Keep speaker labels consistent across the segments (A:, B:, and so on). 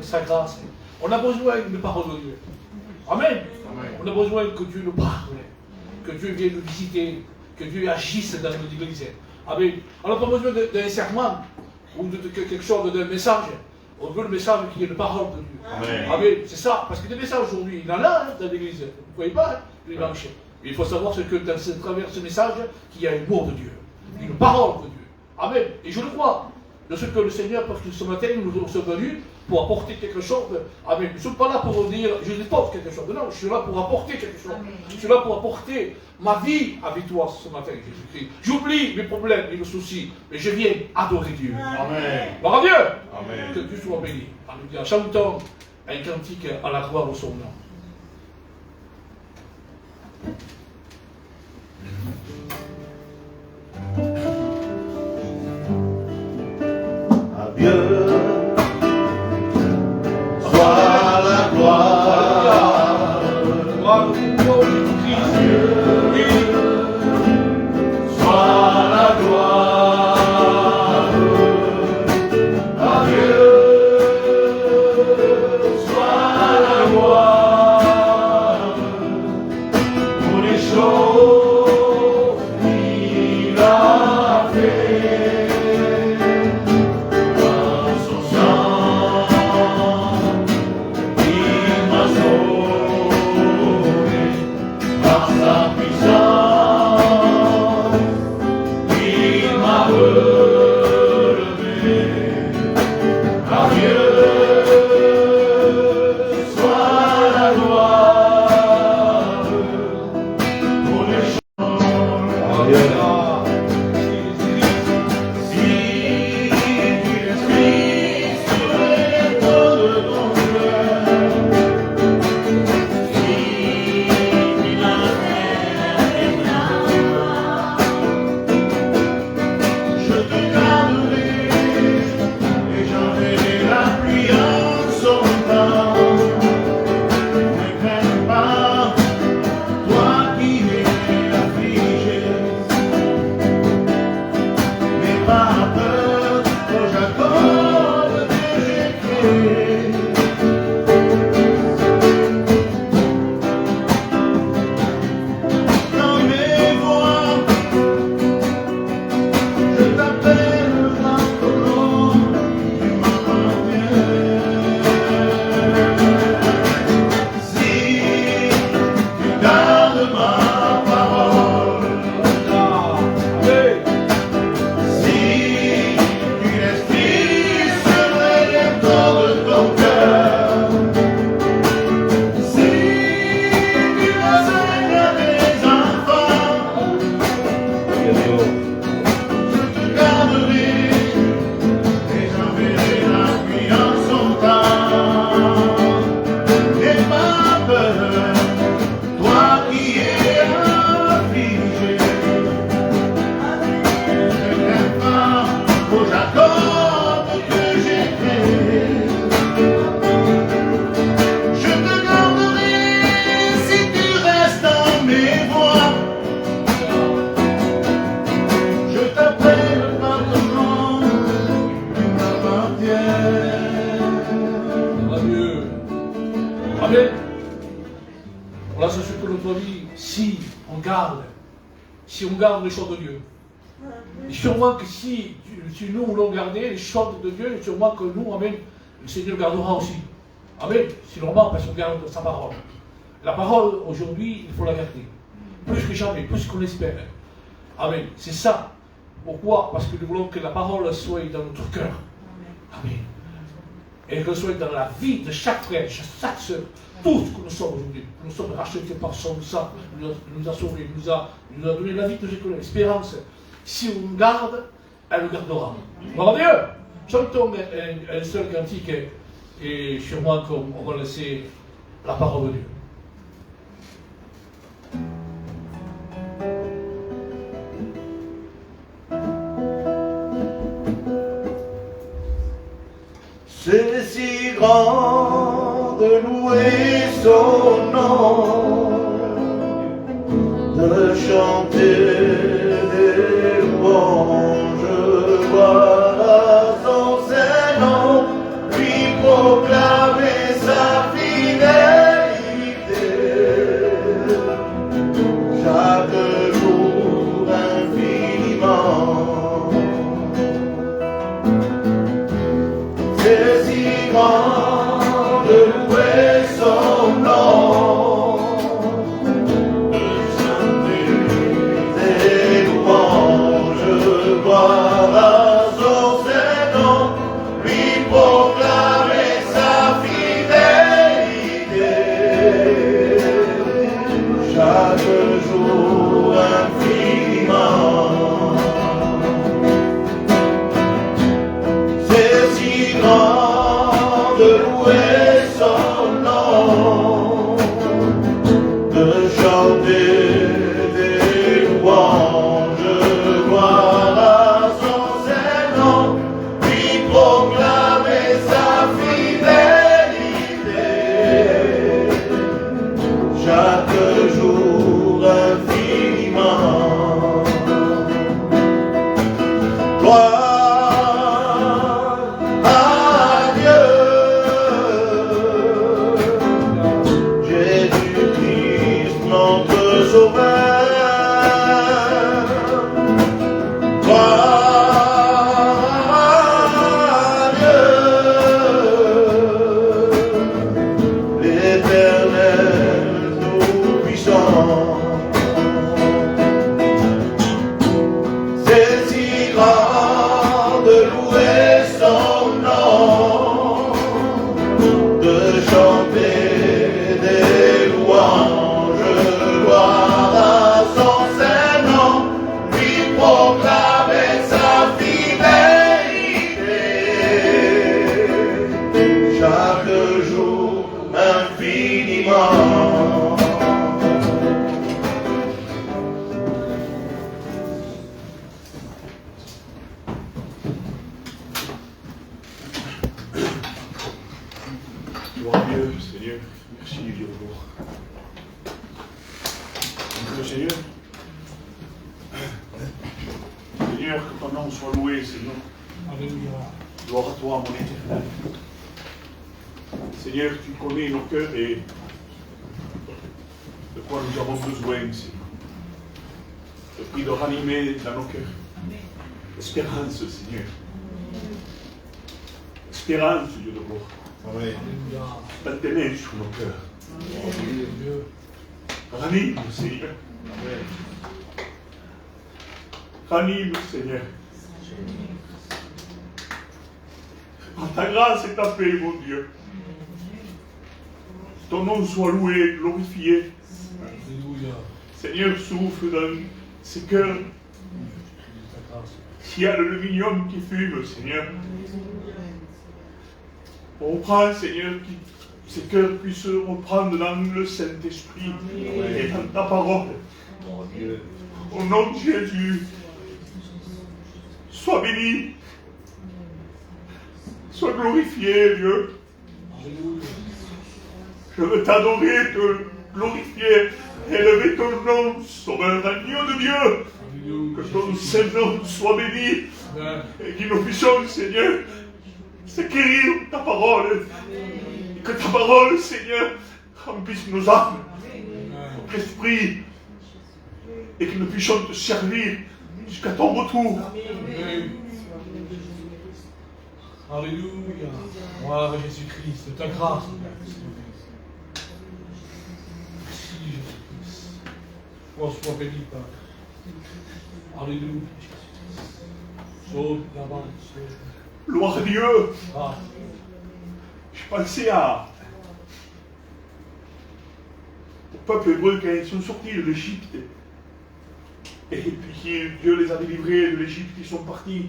A: Sa grâce. On a besoin de parole de Dieu. Amen. On a besoin que Dieu nous parle, que Dieu vienne nous visiter, que Dieu agisse dans nos églises. Amen. On n'a pas besoin d'un serment ou de quelque chose, d'un message. On veut le message qui est la parole de Dieu. Amen. C'est ça. Parce que des messages aujourd'hui, il y en a dans l'église. Vous ne voyez pas, les dimanches. Il faut savoir ce que dans travers ce message, qu'il y a un mot de Dieu, une parole de Dieu. Amen. Et je le crois. De ce que le Seigneur, parce que ce matin, nous sommes venus pour apporter quelque chose. Amen. Je ne suis pas là pour dire, je dépose quelque chose. Non, je suis là pour apporter quelque chose. Amen. Je suis là pour apporter ma vie avec toi ce matin, Jésus-Christ. J'oublie mes problèmes et mes soucis, mais je viens adorer Dieu. Amen. Gloire à Dieu. Amen. Que Dieu soit béni. Alléluia. Chantons un cantique à la gloire de son nom.
B: Dieu, soit la gloire, soit la gloire, à Dieu, soit la gloire, pour les choses qu'il a fait.
A: Amen. Voilà, c'est ce que notre vie, si on garde les choses de Dieu. Et sûrement que si nous voulons garder les choses de Dieu, et sûrement que nous, amen, le Seigneur gardera aussi. Amen. C'est normal parce qu'on garde sa parole. La parole, aujourd'hui, il faut la garder. Plus que jamais, plus qu'on espère. Amen. C'est ça. Pourquoi? Parce que nous voulons que la parole soit dans notre cœur. Amen. Et qu'elle soit dans la vie de chaque frère, de chaque soeur, tout ce que nous sommes aujourd'hui. Nous sommes rachetés par son sang, nous a sauvés, nous a donné la vie que j'ai connue, l'espérance. Si on garde, elle le gardera. Gloire à Dieu. Chantons un seul cantique et sûrement qu'on va laisser la parole de Dieu.
B: C'est si grand de louer son nom, de chanter des louanges, voir son Saint-Nom, lui proclamer sa fidélité, chaque jour infiniment. C'est si grand de louer son nom, de chanter des louanges, voir à son Saint-Nom, lui proclamer sa fidélité, chaque jour infiniment. De louer son nom, de chanter des louanges, gloire à son Saint-Nom, lui proclamer sa fidélité, chaque jour infiniment. Gloire le Seigneur. Seigneur, que ton nom soit loué, Seigneur.
A: Alléluia.
B: Gloire à toi, mon éternel. Seigneur, tu connais nos cœurs et de quoi nous avons besoin, Seigneur. Je prie de ranimer dans nos cœurs l'espérance, Seigneur. Espérance, Dieu de gloire.
A: Alléluia.
B: T'as tes mains sur nos cœurs.
A: Dieu.
B: Ranime, Seigneur. Ranime, Seigneur. Par ta grâce et ta paix, mon Dieu. Ton nom soit loué, glorifié.
A: Alléluia.
B: Seigneur, souffle dans ces cœurs. S'il y a l'aluminium qui fume, Seigneur. On prend, Seigneur, que ces cœurs puissent reprendre dans le Saint-Esprit et dans ta parole. Au nom de Jésus, sois béni. Sois glorifié, Dieu.
A: Alléluia.
B: Je veux t'adorer, te glorifier, élever ton nom, sauveur agneau de Dieu.
A: Alléluia.
B: Que ton Saint-Nom soit béni
A: Amen.
B: et que nous puissions, Seigneur, s'acquérir ta parole. Et que ta parole, Seigneur, remplisse nos âmes, notre esprit, et que nous puissions te servir jusqu'à ton retour.
A: Amen. Alléluia. Gloire à Jésus-Christ, de ta grâce. Merci Jésus-Christ. Sois béni, Père. Alléluia. Sauve là-bas.
B: Gloire à Dieu.
A: Ah,
B: Je pensais au peuple hébreu quand ils sont sortis de l'Égypte. Et puis Dieu les a délivrés de l'Égypte, ils sont partis.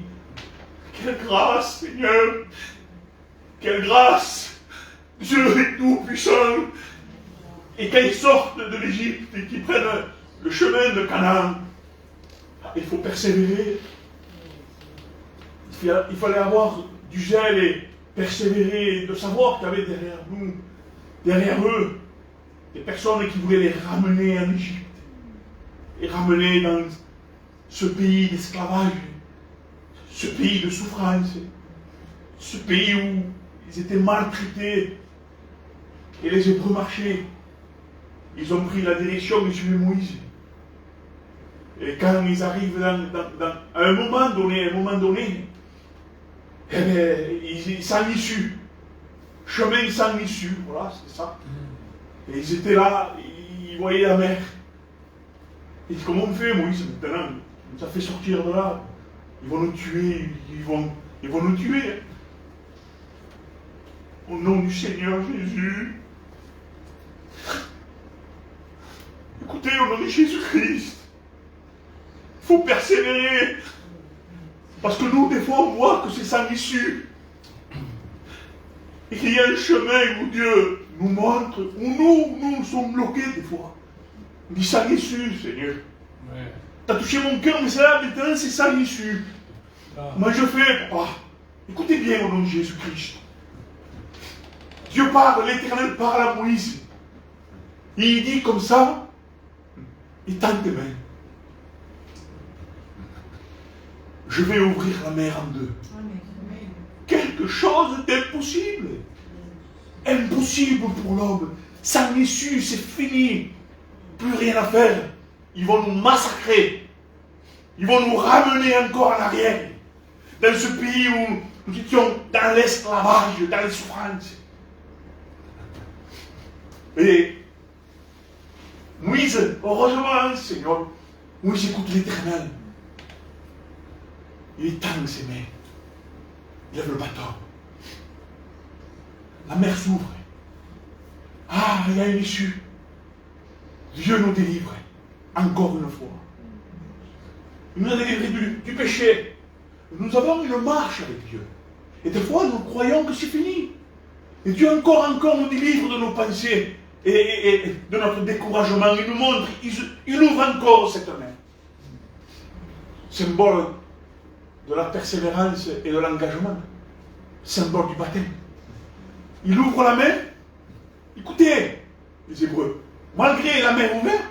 B: Quelle grâce, Seigneur! Quelle grâce! Dieu est tout puissant. Et quand ils sortent de l'Égypte et qu'ils prennent le chemin de Canaan, il faut persévérer. Il fallait avoir du zèle et persévérer, de savoir qu'il y avait derrière nous, derrière eux, des personnes qui voulaient les ramener en Égypte et ramener dans ce pays d'esclavage, ce pays de souffrance, ce pays où ils étaient maltraités et les Hébreux marchaient. Ils ont pris la direction de suivre Moïse. Et quand ils arrivent à un moment donné, eh bien, ils sans issue. Chemin sans issue, voilà, c'est ça. Et ils étaient là, ils voyaient la mer. Ils disent, comment on fait, Moïse, maintenant? On nous a fait sortir de là. Ils vont nous tuer, ils vont nous tuer. Au nom du Seigneur Jésus. Écoutez, au nom de Jésus-Christ, il faut persévérer. Parce que nous, des fois, on voit que c'est sans issue. Et qu'il y a un chemin où Dieu nous montre, où nous sommes bloqués des fois. On dit sans issue, Seigneur.
A: ouais.
B: T'as touché mon cœur, mais c'est là, maintenant, c'est sans issue.
A: Ah,
B: Moi, je fais, papa. Écoutez bien au nom de Jésus-Christ. Dieu parle, l'Éternel parle à Moïse. Et il dit comme ça, il tend tes mains. Je vais ouvrir la mer en deux. Quelque chose d'impossible. Impossible pour l'homme. Sans issue, c'est fini. Plus rien à faire. Ils vont nous massacrer. Ils vont nous ramener encore en arrière. Dans ce pays où nous étions dans l'esclavage, dans les souffrances. Et Moïse, heureusement, Seigneur, Moïse écoute l'Éternel. Il tend ses mains. Il lève le bateau. La mer s'ouvre. Ah, il y a une issue. Dieu nous délivre. Encore une fois. Il nous a délivrés du péché. Nous avons une marche avec Dieu. Et des fois, nous croyons que c'est fini. Et Dieu encore nous délivre de nos pensées et de notre découragement. Il nous montre, il ouvre encore cette main. Symbole de la persévérance et de l'engagement. Symbole du baptême. Il ouvre la main. Écoutez, les Hébreux, malgré la mer ouverte,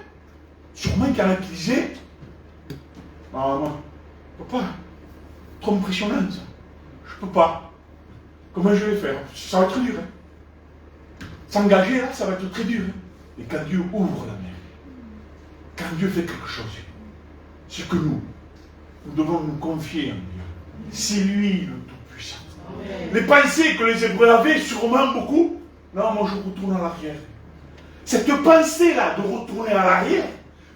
B: Sûrement qu'il y en a qui disaient, non, non, je peux pas. Trop impressionnant ça. Je peux pas. Comment je vais faire? Ça va être dur. Hein. S'engager là, ça va être très dur. Hein. Et quand Dieu ouvre la mer, quand Dieu fait quelque chose, c'est que nous devons nous confier en Dieu. C'est lui le Tout-Puissant. Les pensées que les Hébreux avaient, sûrement beaucoup, non, moi je retourne à l'arrière. Cette pensée-là de retourner à l'arrière,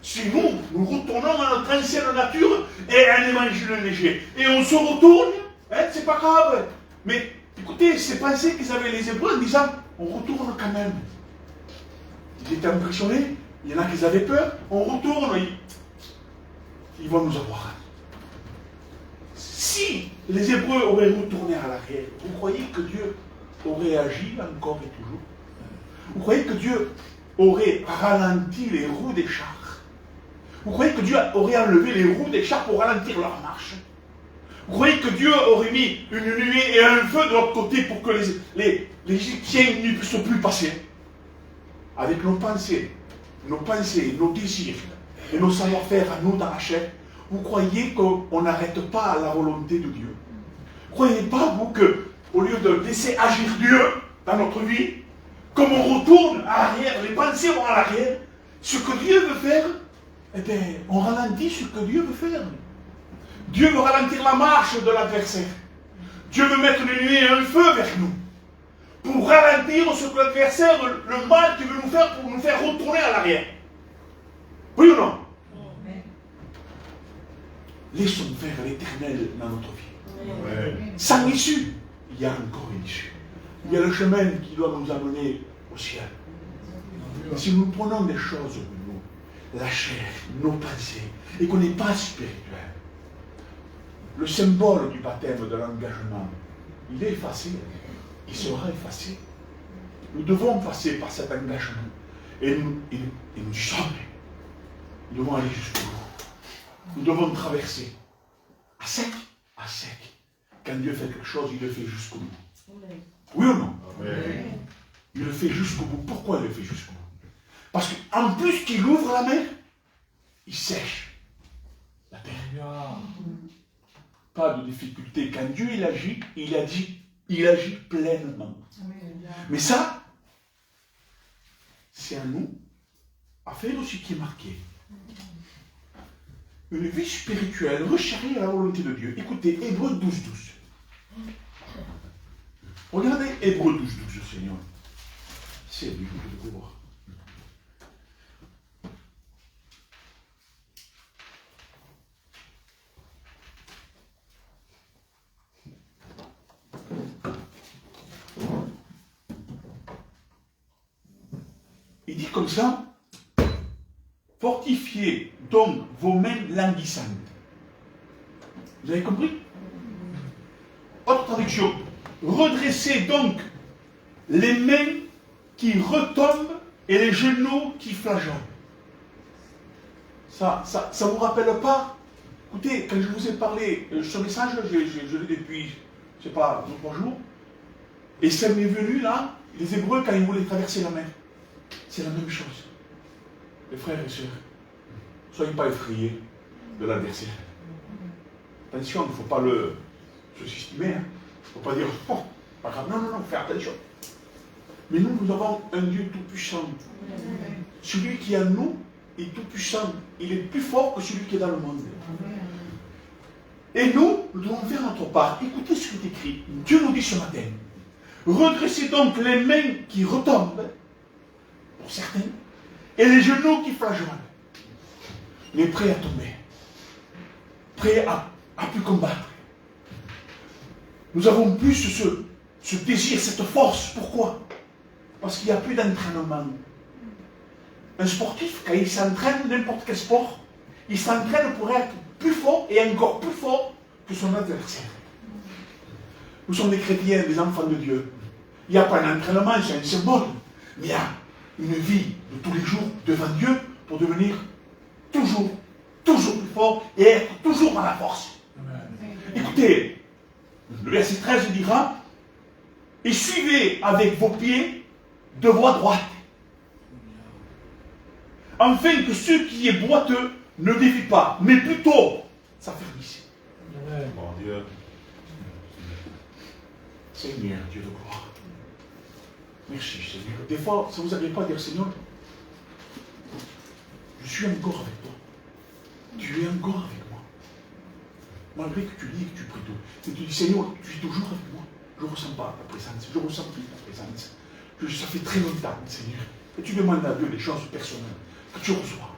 B: si nous retournons à notre ancienne nature et un évangile léger, et on se retourne, hein, c'est pas grave. Mais écoutez, ces pensées qu'ils avaient les Hébreux en disant, on retourne quand même. Ils étaient impressionnés, il y en a qui avaient peur, on retourne, ils vont nous avoir. Si les Hébreux auraient retourné à l'arrière, vous croyez que Dieu aurait agi encore et toujours? Vous croyez que Dieu aurait ralenti les roues des chars? Vous croyez que Dieu aurait enlevé les roues des chars pour ralentir leur marche? Vous croyez que Dieu aurait mis une nuée et un feu de l'autre côté pour que les Égyptiens n'y puissent plus passer? Avec nos pensées, nos désirs et nos savoir-faire à nous dans la chair, vous croyez qu'on n'arrête pas la volonté de Dieu? Croyez pas, vous, qu'au lieu de laisser agir Dieu dans notre vie, comme on retourne à l'arrière, les pensées vont à l'arrière, ce que Dieu veut faire, eh bien, on ralentit ce que Dieu veut faire. Dieu veut ralentir la marche de l'adversaire. Dieu veut mettre une nuée et un feu vers nous. Pour ralentir ce que l'adversaire, le mal qu'il veut nous faire, pour nous faire retourner à l'arrière. Oui ou non? Laissons faire l'Éternel dans notre vie. Ouais. Sans issue, il y a encore une issue. Il y a le chemin qui doit nous amener au ciel. Et si nous prenons des choses, nous, la chair, nos pensées, et qu'on n'est pas spirituel, le symbole du baptême, de l'engagement, il est effacé. Il sera effacé. Nous devons passer par cet engagement. Et nous sommes. Nous devons aller jusqu'au bout. Nous devons traverser. À sec. À sec. Quand Dieu fait quelque chose, il le fait jusqu'au bout. Oui ou non? Amen. Il le fait jusqu'au bout. Pourquoi il le fait jusqu'au bout? Parce qu'en plus qu'il ouvre la mer, il sèche la terre. Pas de difficulté. Quand Dieu il agit, il agit pleinement. Mais ça, c'est à nous à faire aussi qui est marqué. Une vie spirituelle recherchée à la volonté de Dieu. Écoutez, Hébreux 12, 12. Regardez Hébreux 12, 12, Seigneur. C'est lui que je veux voir. Il dit comme ça, fortifiez donc vos mains languissantes. Vous avez compris? Autre traduction, redressez donc les mains qui retombent et les genoux qui flageolent. Ça vous rappelle pas? Écoutez, quand je vous ai parlé, ce message, je l'ai depuis, je ne sais pas, 2-3 jours, et ça m'est venu là, les Hébreux, quand ils voulaient traverser la mer. C'est la même chose. Les frères et sœurs, ne soyez pas effrayés de l'adversaire. Attention, il ne faut pas le sous-estimer. Il ne faut pas dire, oh, pas grave. Non, fais attention. Mais nous avons un Dieu tout-puissant. Celui qui est en nous est tout-puissant. Il est plus fort que celui qui est dans le monde. Et nous devons faire notre part. Écoutez ce qui est écrit. Dieu nous dit ce matin, redressez donc les mains qui retombent, pour certains, et les genoux qui flageolent, mais prêts à tomber, prêts à plus combattre. Nous avons plus ce désir, cette force. Pourquoi? Parce qu'il n'y a plus d'entraînement. Un sportif, quand il s'entraîne, n'importe quel sport, il s'entraîne pour être plus fort et encore plus fort que son adversaire. Nous sommes des chrétiens, des enfants de Dieu. Il n'y a pas d'entraînement, c'est un symbole. Mais il y a une vie de tous les jours devant Dieu pour devenir toujours plus fort et être toujours dans la force. Écoutez, le verset 13 dira, et suivez avec vos pieds de voie droite. afin que ce qui est boiteux ne défie pas, mais plutôt s'affermisse.
C: Mon Dieu.
B: Seigneur, Dieu de gloire. Merci, Seigneur. Des fois, ça ne vous arrive pas à dire, Seigneur, je suis encore avec toi. Tu es encore avec moi. Malgré que tu lis et que tu pries tout. Et tu dis, Seigneur, tu es toujours avec moi. Je ne ressens pas ta présence. Je ne ressens plus ta présence. Ça fait très longtemps, Seigneur. Et tu demandes à Dieu des choses personnelles que tu reçois.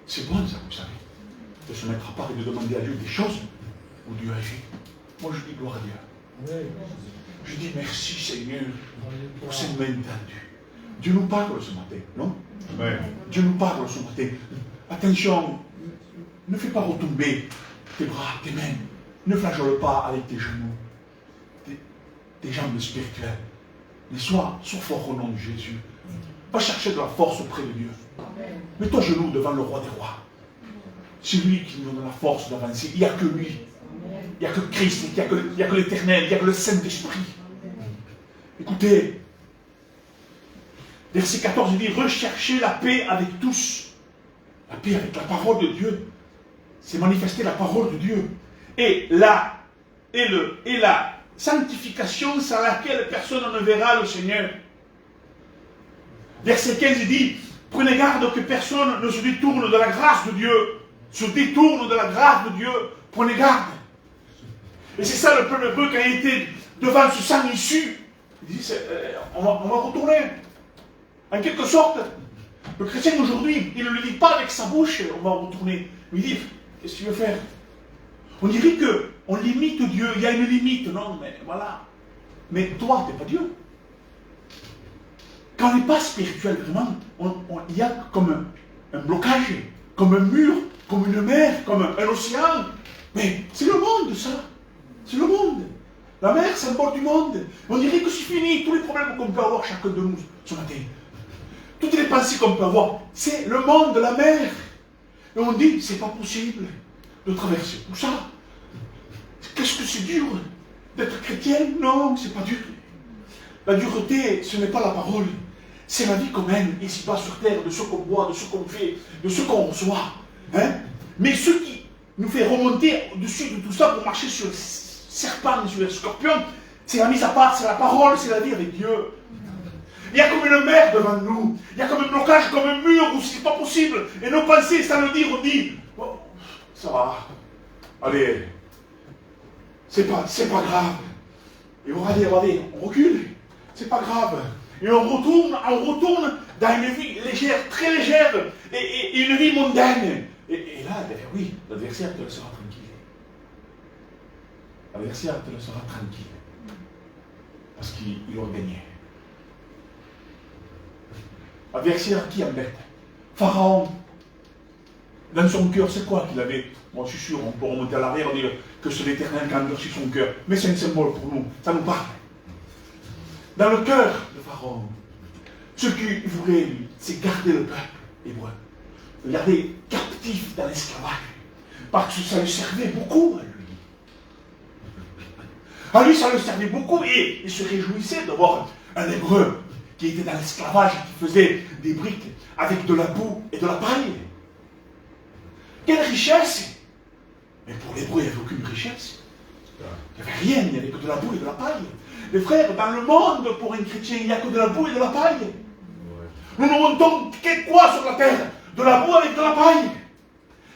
B: C'est bon, ça, vous savez. De se mettre à part et de demander à Dieu des choses où Dieu agit. Moi, je dis gloire à Dieu. Je dis merci, Seigneur, pour cette main tendue. Dieu nous parle ce matin, non?
C: Amen.
B: Dieu nous parle ce matin. Attention, ne fais pas retomber tes bras, tes mains. Ne flageole pas avec tes genoux, tes jambes spirituelles. Mais sois fort au nom de Jésus. Va chercher de la force auprès de Dieu. Mets-toi genoux devant le roi des rois. C'est lui qui nous donne la force d'avancer. Il n'y a que lui. Il n'y a que Christ, il n'y a que l'Éternel, il n'y a que le Saint-Esprit. Écoutez, verset 14, il dit, recherchez la paix avec tous. La paix avec la parole de Dieu. C'est manifester la parole de Dieu. Et la sanctification sans laquelle personne ne verra le Seigneur. Verset 15, il dit, prenez garde que personne ne se détourne de la grâce de Dieu. Se détourne de la grâce de Dieu. Prenez garde. Et c'est ça le peuple hébreu quand il était devant ce sang issu. Il dit, on va retourner. En quelque sorte, le chrétien aujourd'hui, il ne le dit pas avec sa bouche, on va retourner. Il dit, qu'est-ce que tu veux faire? On dirait qu'on limite Dieu, il y a une limite, non, mais voilà. Mais toi, tu n'es pas Dieu. Quand on n'est pas spirituel, vraiment, il y a comme un blocage, comme un mur, comme une mer, comme un océan. Mais c'est le monde, ça. C'est le monde. La mer, c'est le bord du monde. On dirait que c'est fini. Tous les problèmes qu'on peut avoir chacun de nous ce matin. Toutes les pensées qu'on peut avoir, c'est le monde de la mer. Et on dit, c'est pas possible de traverser tout ça. Qu'est-ce que c'est dur d'être chrétien? Non, c'est pas dur. La dureté, ce n'est pas la parole. C'est la vie qu'on mène ici-bas sur terre, de ce qu'on boit, de ce qu'on fait, de ce qu'on reçoit. Hein? Mais ce qui nous fait remonter au-dessus de tout ça pour marcher sur les serpents et sur les scorpions, c'est la mise à part, c'est la parole, c'est la vie avec Dieu. Il y a comme une mer devant nous. Il y a comme un blocage, comme un mur où c'est pas possible. Et nos pensées, sans le dire, on dit, oh, ça va. Allez, c'est pas grave. Et on va dire, on recule. C'est pas grave. Et on retourne dans une vie légère, très légère, et une vie mondaine. Et là, oui, l'adversaire te laissera tranquille. L'adversaire te laissera tranquille. Parce qu'il aura gagné. L'adversaire qui embête? Pharaon. Dans son cœur, c'est quoi qu'il avait? Moi, je suis sûr, on peut remonter à l'arrière et dire que c'est l'Éternel qui a endurci son cœur. Mais c'est un symbole pour nous. Ça nous parle. Dans le cœur de Pharaon, ce qu'il voulait, lui, c'est garder le peuple hébreu. Le garder captif dans l'esclavage. Parce que ça lui servait beaucoup à lui. À lui, ça lui servait beaucoup et il se réjouissait d'avoir un hébreu qui était dans l'esclavage et qui faisait des briques avec de la boue et de la paille. Quelle richesse! Mais pour l'hébreu, il n'y avait aucune richesse. Il n'y avait rien, il n'y avait que de la boue et de la paille. Les frères, dans le monde, pour un chrétien, il n'y a que de la boue et de la paille. Nous nous montons quoi sur la terre? De la boue avec de la paille.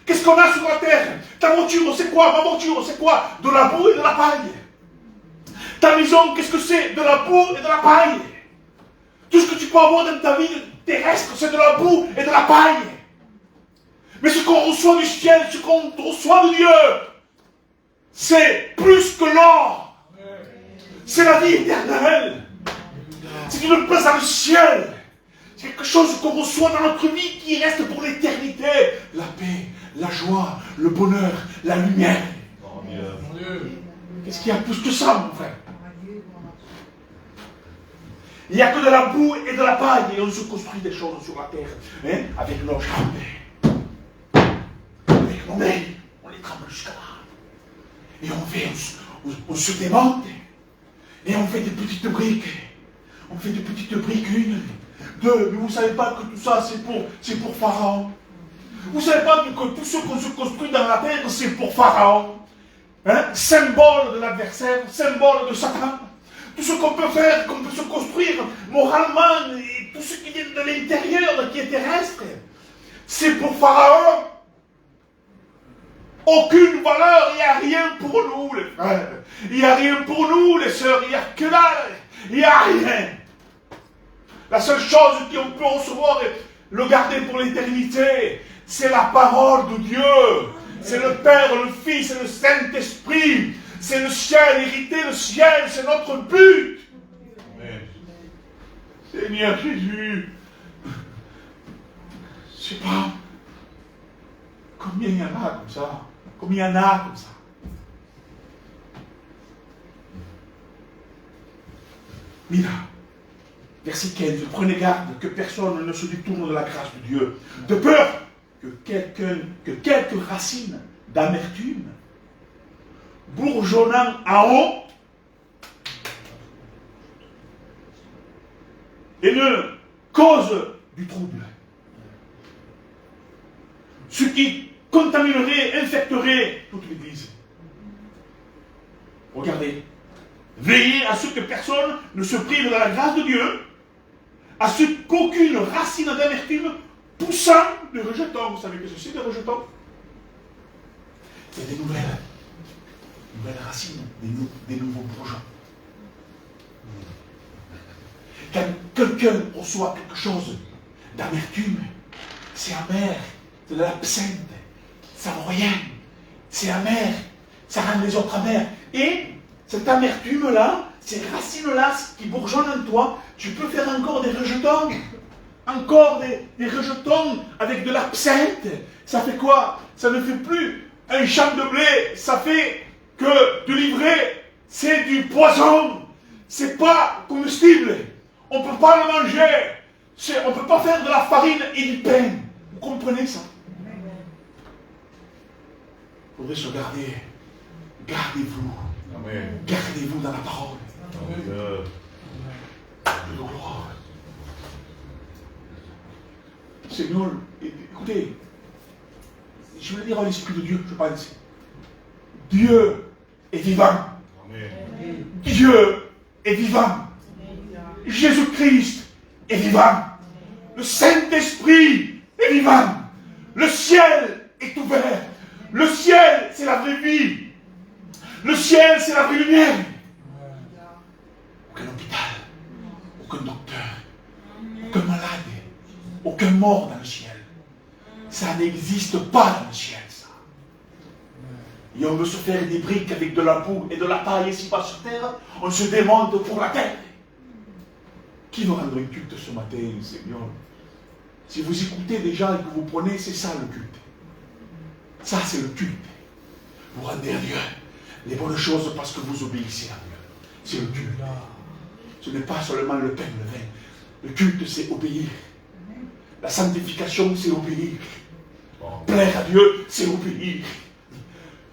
B: Qu'est-ce qu'on a sur la terre? Ta voiture, c'est quoi? Ma voiture, c'est quoi? De la boue et de la paille. Ta maison, qu'est-ce que c'est? De la boue et de la paille. Tout ce que tu peux avoir dans ta vie terrestre, c'est de la boue et de la paille. Mais ce qu'on reçoit du ciel, ce qu'on reçoit de Dieu, c'est plus que l'or. C'est la vie éternelle. C'est une place dans le ciel. C'est quelque chose qu'on reçoit dans notre vie qui reste pour l'éternité. La paix, la joie, le bonheur, la lumière. Qu'est-ce qu'il y a plus que ça, mon frère? Il n'y a que de la boue et de la paille. Et on se construit des choses sur la terre. Hein, avec nos jambes. Avec nos mains. On les tremble jusqu'à là. Et on se démonte. Et on fait des petites briques. On fait des petites briques, 1, 2. Mais vous ne savez pas que tout ça, c'est pour Pharaon. Vous ne savez pas que tout ce qu'on se construit dans la terre, c'est pour Pharaon. Hein? Symbole de l'adversaire, symbole de Satan. Tout ce qu'on peut faire, qu'on peut se construire moralement, et tout ce qui vient de l'intérieur, qui est terrestre, c'est pour Pharaon. Aucune valeur, il n'y a rien pour nous, les frères. Il n'y a rien pour nous, les sœurs, il n'y a que dalle. Il n'y a rien. La seule chose qu'on peut recevoir et le garder pour l'éternité, c'est la parole de Dieu. C'est le Père, le Fils et le Saint-Esprit. C'est le ciel, hériter le ciel, c'est notre but. Amen. Seigneur Jésus, je ne sais pas combien il y en a comme ça. Combien il y en a comme ça. Mira, verset 15, prenez garde que personne ne se détourne de la grâce de Dieu, de peur que quelques racines d'amertume bourgeonnant en haut et ne cause du trouble. Ce qui contaminerait, infecterait toute l'Église. Regardez. Veillez à ce que personne ne se prive de la grâce de Dieu, à ce qu'aucune racine d'amertume poussant des rejetons. Vous savez que c'est des rejetons? C'est des nouvelles racines, des nouveaux bourgeons. Quand quelqu'un reçoit quelque chose d'amertume, c'est amer, c'est de l'absinthe, ça vaut rien, c'est amer, ça rend les autres amers. Et cette amertume-là, ces racines-là qui bourgeonnent en toi, tu peux faire encore des rejetons. Encore des rejetons avec de l'absinthe. Ça fait quoi? Ça ne fait plus un champ de blé, ça fait que de l'ivraie, c'est du poison. C'est pas comestible. On ne peut pas le manger. On ne peut pas faire de la farine et du pain. Vous comprenez ça? Il faudrait se garder. Gardez-vous. Amen. Gardez-vous dans la parole. Amen. De gloire. Seigneur, écoutez, je veux dire à l'Esprit de Dieu, je pense. Dieu est vivant. Amen. Dieu est vivant. Jésus-Christ est vivant. Le Saint-Esprit est vivant. Le ciel est ouvert. Le ciel, c'est la vraie vie. Le ciel, c'est la vraie lumière. Aucun hôpital, aucun docteur, aucun malade, aucun mort dans le ciel. Ça n'existe pas dans le ciel, ça. Et on veut se faire des briques avec de la boue et de la paille ici-bas sur terre. On se démonte pour la terre. Qui veut rendre un culte ce matin, Seigneur? Si vous écoutez déjà et que vous prenez, c'est ça le culte. Ça, c'est le culte. Vous rendez à Dieu les bonnes choses parce que vous obéissez à Dieu. C'est le culte. Ce n'est pas seulement le pain, le vin. Le culte, c'est obéir. La sanctification, c'est obéir. Plaire à Dieu, c'est obéir.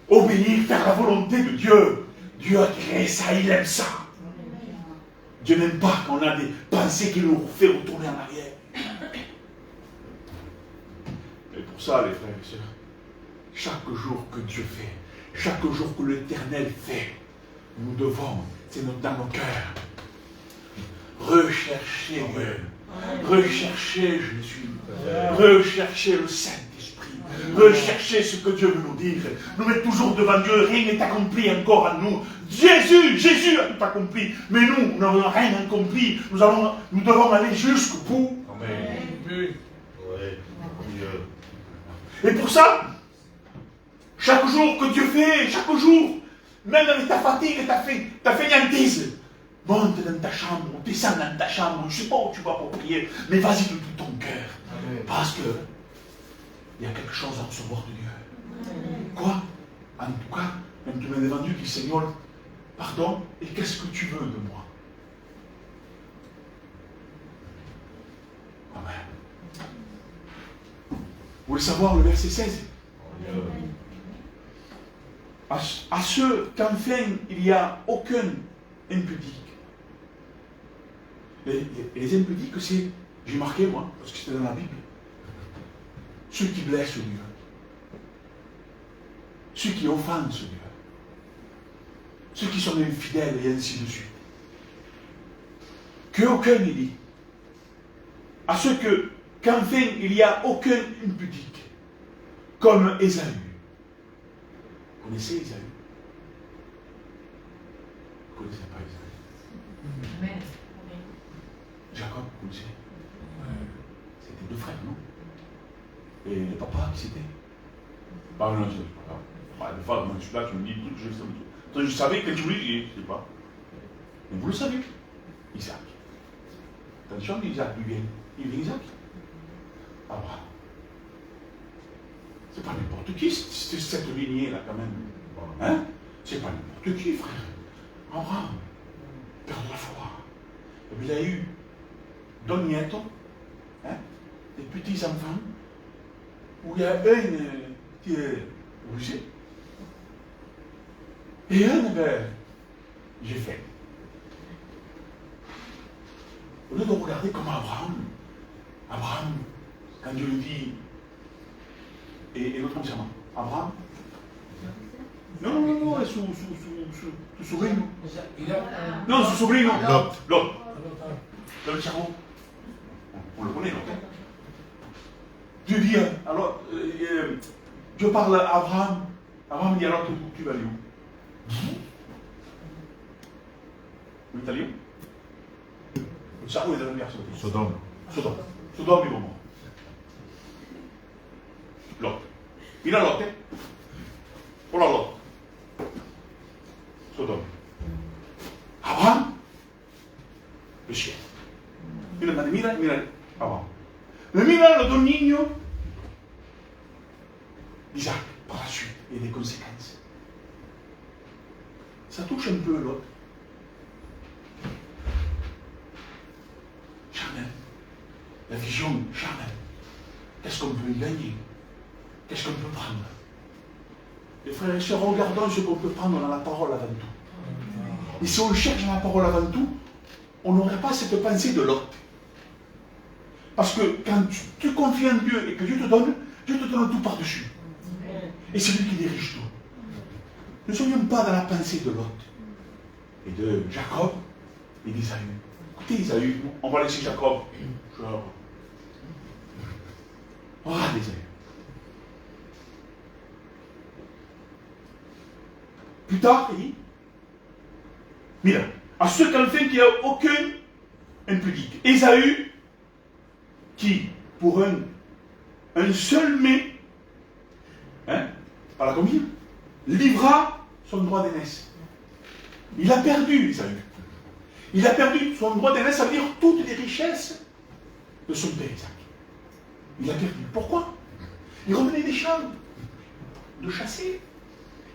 B: Obéir, faire la volonté de Dieu. Dieu a créé ça, il aime ça. Dieu n'aime pas quand on a des pensées qui nous fait retourner en arrière. Et pour ça, les frères et sœurs, chaque jour que Dieu fait, chaque jour que l'Éternel fait, nous devons, c'est dans nos cœurs, rechercher Dieu, rechercher Jésus, rechercher le Saint-Esprit, rechercher ce que Dieu veut nous dire, nous mettre toujours devant Dieu, rien n'est accompli encore en nous. Jésus a tout accompli, mais nous n'avons rien accompli, nous devons aller jusqu'au bout. Amen. Et pour ça, chaque jour que Dieu fait, chaque jour, même avec ta fatigue, ta fainéantise, monte dans ta chambre, descends dans ta chambre, je ne sais pas où tu vas pour prier, mais vas-y de tout ton cœur. Parce que il y a quelque chose à recevoir de Dieu. Quoi? En tout cas, même tu m'as demandé, dis Seigneur, pardon, et qu'est-ce que tu veux de moi? Amen. Vous voulez savoir le verset 16? À ceux qu'enfin il n'y a aucun impudique. Les impudiques, c'est J'ai marqué, moi, parce que c'était dans la Bible. Ceux qui blessent Dieu. Ceux qui offensent Dieu. Ceux qui sont infidèles et ainsi de suite. Qu'aucun n'y dit. À ceux qu'enfin il n'y a aucun impudique. Comme Ésaü. Vous connaissez Ésaü? Vous ne connaissez pas Ésaü?
C: Amen.
B: Jacob, vous connaissez? C'était deux frères, non? Et le papa, qui c'était? Ah non, je ne sais pas. Des fois, je suis là, tu me dis tout, je sais tout. Je savais que tu voulais dire, je ne sais pas. Mais vous le savez. Isaac. Attention, Isaac, il vient Isaac. Abraham. C'est pas n'importe qui, cette lignée-là, quand même. Hein? C'est pas n'importe qui, frère. Abraham, père de la foi. Et puis il a eu deux nietos, hein? Des petits-enfants, où il y a un qui est rusé, et un, j'ai fait. Au lieu de regarder comme Abraham, quand Dieu lui dit, et l'autre comment Abraham? Non, sous sobrino. Non, sous sobrino. L'autre. Dans le cerveau. On le connaît, l'autre. Dieu dit, alors, Dieu parle à Abraham. Abraham dit, alors tu vas aller où? Où est allé où? Le cerveau est devenu
D: Sodome.
B: Sodome et Gomorrhe. L'autre. Il a l'autre. Pour l'autre. Sodome. Abraham, le chien. Mira, Abraham. Mira le dominio d'Isaac, par la suite, et des conséquences. Ça touche un peu l'autre. Charnel. La vision charnelle. Qu'est-ce qu'on peut y gagner? Qu'est-ce qu'on peut prendre? Les frères et sœurs, regardons ce qu'on peut prendre dans la parole avant tout. Et si on cherche dans la parole avant tout, on n'aurait pas cette pensée de l'autre. Parce que quand tu confies en Dieu et que Dieu te donne tout par-dessus. Et c'est lui qui dirige tout. Ne soyons pas dans la pensée de l'autre. Et de Jacob et d'Ésaü. Écoutez Ésaü, on va laisser Jacob. Regarde Ésaü. Plus tard, il dit, mira, à ceux qu'enfin qu'il n'y a aucun impudique. Ésaü, qui, pour un seul mai, par la combien, livra son droit d'aînesse. Il a perdu, Ésaü. Il a perdu son droit d'aînesse, ça veut dire toutes les richesses de son père Isaac. Il a perdu. Pourquoi? Il revenait des champs, de chasser.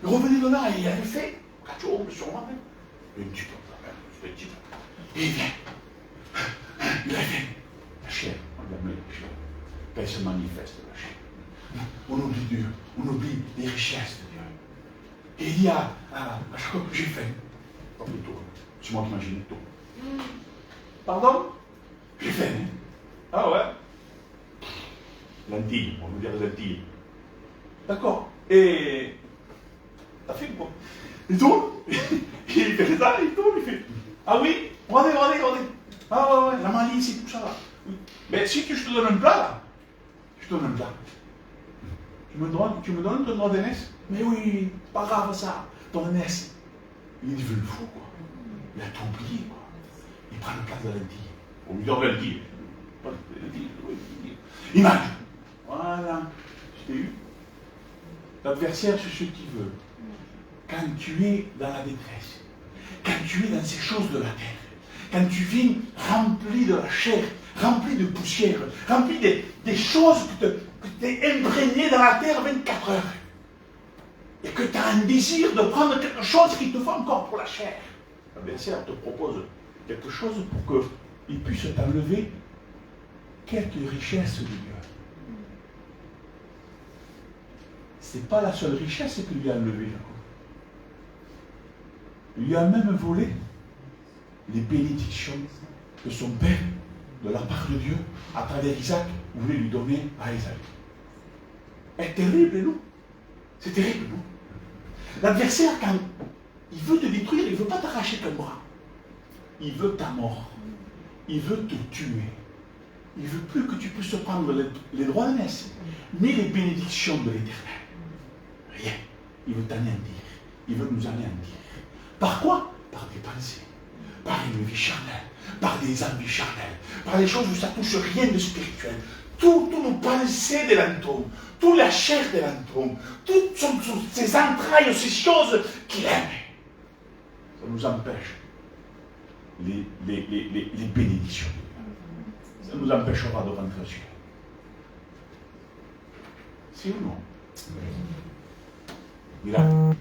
B: Il revenait de là et il avait fait 4 jours sur moi même. Un petit peu, et il vient. Il a fait la chair, on l'aime la chair. Quand il se manifeste la chair. On oublie Dieu, on oublie les richesses de Dieu. Et il dit à Jacob, j'ai faim. Pas plutôt, c'est moi qui imagine tout. Pardon? J'ai faim. Hein? Ah ouais? Lentilles, on veut dire lentilles. D'accord. Et t'as fait quoi? Il tourne, il fait ça, il tourne, il fait. Ah oui, regardez. Ah ouais, la malice et tout ça là. Oui. Mais si je te donne un plat là, je te donne un plat. Tu me donnes ton droit d'aînesse? Mais oui, pas grave ça, ton aînesse. Il est devenu fou quoi. Il a tout oublié quoi. Il prend le plat de la lentille. On lui donne la lentille. Pas de lentille, oui. Il mange. Voilà, je t'ai eu. L'adversaire, c'est ce qu'il veut. Quand tu es dans la détresse, quand tu es dans ces choses de la terre, quand tu vis rempli de la chair, rempli de poussière, rempli des choses que tu es imprégné dans la terre 24 heures, et que tu as un désir de prendre quelque chose qui te fait encore pour la chair, l'adversaire te propose quelque chose pour qu'il puisse t'enlever quelques richesses de Dieu. Ce n'est pas la seule richesse que lui a enlevée, Jacob. Il lui a même volé les bénédictions que son père de la part de Dieu, à travers Isaac, voulait lui donner à Esaü. C'est terrible, non? C'est terrible, non? L'adversaire, quand il veut te détruire, il ne veut pas t'arracher ton bras. Il veut ta mort. Il veut te tuer. Il ne veut plus que tu puisses prendre les droits de naissance, ni les bénédictions de l'Éternel. Rien. Il veut t'anéantir. Il veut nous anéantir. Par quoi? Par des pensées, par une vie charnelle, par des envies charnelles, par des choses où ça ne touche rien de spirituel. Toutes nos pensées de l'antôme, toute la chair de l'antôme, toutes ces entrailles, ces choses qu'il aime. Ça nous empêche les bénédictions. Ça nous empêchera de rentrer au ciel. Si ou non? Miracle.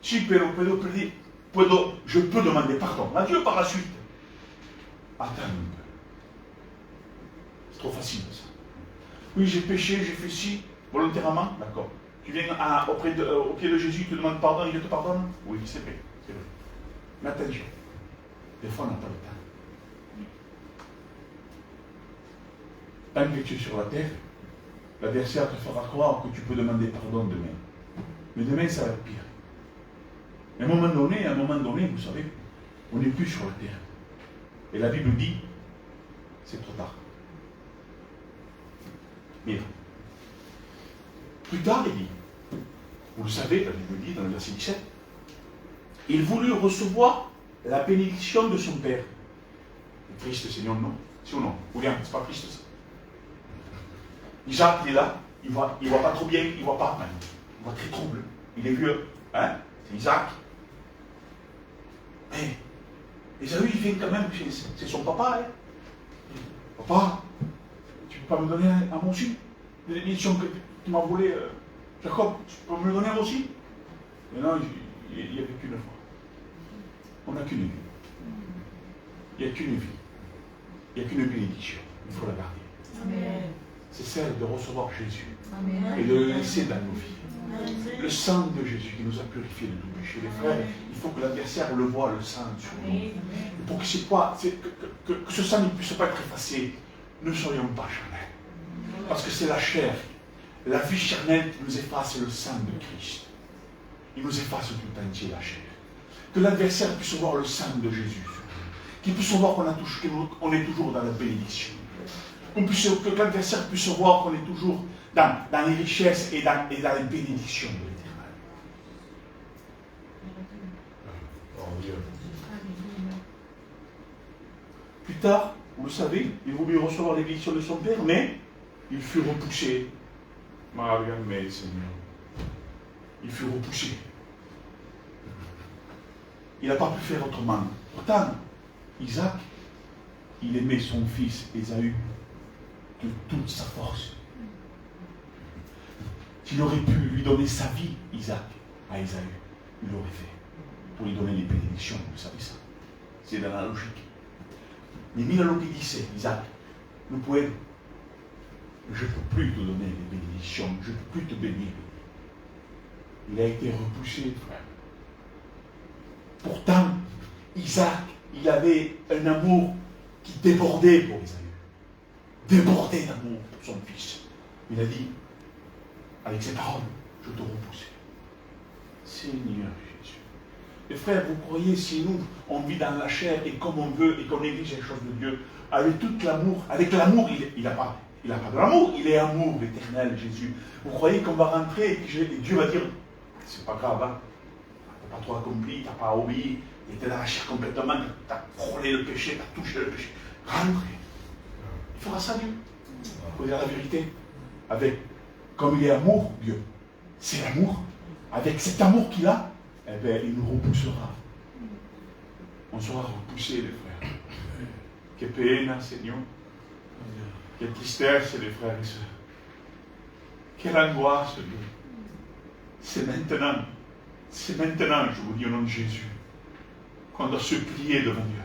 B: Si je peux demander pardon à Dieu par la suite. Attends un peu. C'est trop facile ça. Oui, j'ai péché, j'ai fait ci, volontairement, d'accord. Tu viens au pied de Jésus, tu demandes pardon et Dieu te pardonne? Oui, c'est vrai, c'est vrai. Mais attention, des fois on n'a pas le temps. Tant que tu es sur la terre, l'adversaire te fera croire que tu peux demander pardon demain. Mais demain, ça va être pire. À un moment donné, vous savez, on n'est plus sur la terre. Et la Bible dit, c'est trop tard. Mire. Plus tard, il dit, vous le savez, la Bible dit dans le verset 17, il voulut recevoir la bénédiction de son père. C'est triste, Seigneur, non? Si ou non? William, c'est pas triste ça? Isaac, il est là, il voit pas trop bien, il voit pas même. Il voit très trouble. Il est vieux. Hein? C'est Isaac. Mais Esaü, il vient quand même, c'est son papa. Hein? Papa, tu ne peux pas me donner à moi aussi? Les bénédictions que tu m'as volées, Jacob, tu peux me le donner à moi aussi? Mais non, il n'y avait qu'une fois. On n'a qu'une vie. Il n'y a qu'une vie. Il n'y a qu'une bénédiction. Il faut la garder. Amen. C'est celle de recevoir Jésus. Amen. Et de le laisser dans nos vies. Amen. Le sang de Jésus qui nous a purifié de tout péché. Les frères, il faut que l'adversaire le voie, le sang sur nous. Pour que ce sang ne puisse pas être effacé, ne soyons pas charnels. Parce que c'est la chair, la vie charnelle qui nous efface le sang de Christ. Il nous efface tout entier la chair. Que l'adversaire puisse voir le sang de Jésus. Qu'il puisse voir qu'on est toujours dans la bénédiction. Que l'adversaire puisse voir qu'on est toujours dans les richesses et dans les bénédictions de l'Éternel. Plus tard, vous le savez, il voulut recevoir les bénédictions de son père, mais il fut repoussé. Mais Seigneur, il fut repoussé. Il n'a pas pu faire autrement. Pourtant, Isaac, il aimait son fils Esaü de toute sa force. S'il aurait pu lui donner sa vie, Isaac, à Esaü, il l'aurait fait. Pour lui donner les bénédictions, vous savez ça. C'est dans la logique. Mais Milano qui disait, Isaac, nous pouvons, je ne peux plus te donner les bénédictions, je ne peux plus te bénir. Il a été repoussé, frère. Pourtant, Isaac, il avait un amour qui débordait pour Esaü. Débordait d'amour pour son fils. Il a dit, avec ses paroles, je te repousse. Seigneur Jésus. Et frères, vous croyez, si nous, on vit dans la chair et comme on veut et qu'on néglige les choses de Dieu, avec tout l'amour, il n'a pas de l'amour, il est amour, l'éternel Jésus. Vous croyez qu'on va rentrer et Dieu va dire, c'est pas grave, hein? T'as pas trop accompli, t'as pas obéi, il était dans la chair complètement, t'as frôlé le péché, t'as touché le péché. Rentrez. Il fera ça, Dieu. Il faut dire la vérité. Comme il est amour, Dieu, c'est l'amour. Avec cet amour qu'il a, eh bien, il nous repoussera. On sera repoussés, les frères. Que peine, Seigneur. Quelle tristesse, les frères et sœurs. Quelle angoisse, Dieu. C'est maintenant, je vous dis au nom de Jésus, qu'on doit se plier devant Dieu.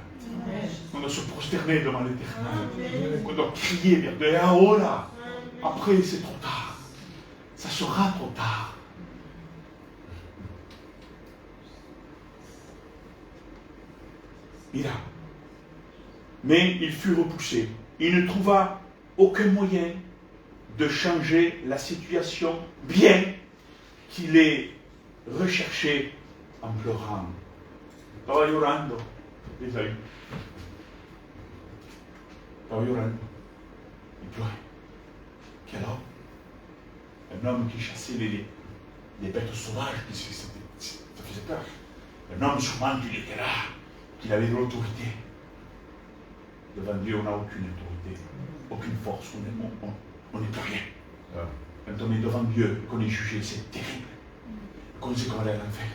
B: On doit se prosterner devant l'Éternel. On doit crier vers Dieu. Oh là, après c'est trop tard. Ça sera trop tard. Mais il fut repoussé. il ne trouva aucun moyen de changer la situation, bien qu'il ait recherché en pleurant. Estaba llorando, Esaú. Estaba llorando. Il pleurait. Quel homme? Un homme qui chassait les bêtes sauvages, ça faisait peur. Un homme sûrement qu'il était là, qu'il avait de l'autorité. Devant Dieu, on n'a aucune autorité, aucune force, on n'est plus rien. Quand on est devant Dieu et qu'on est jugé, c'est terrible. Qu'on sait qu'on va aller à l'enfer.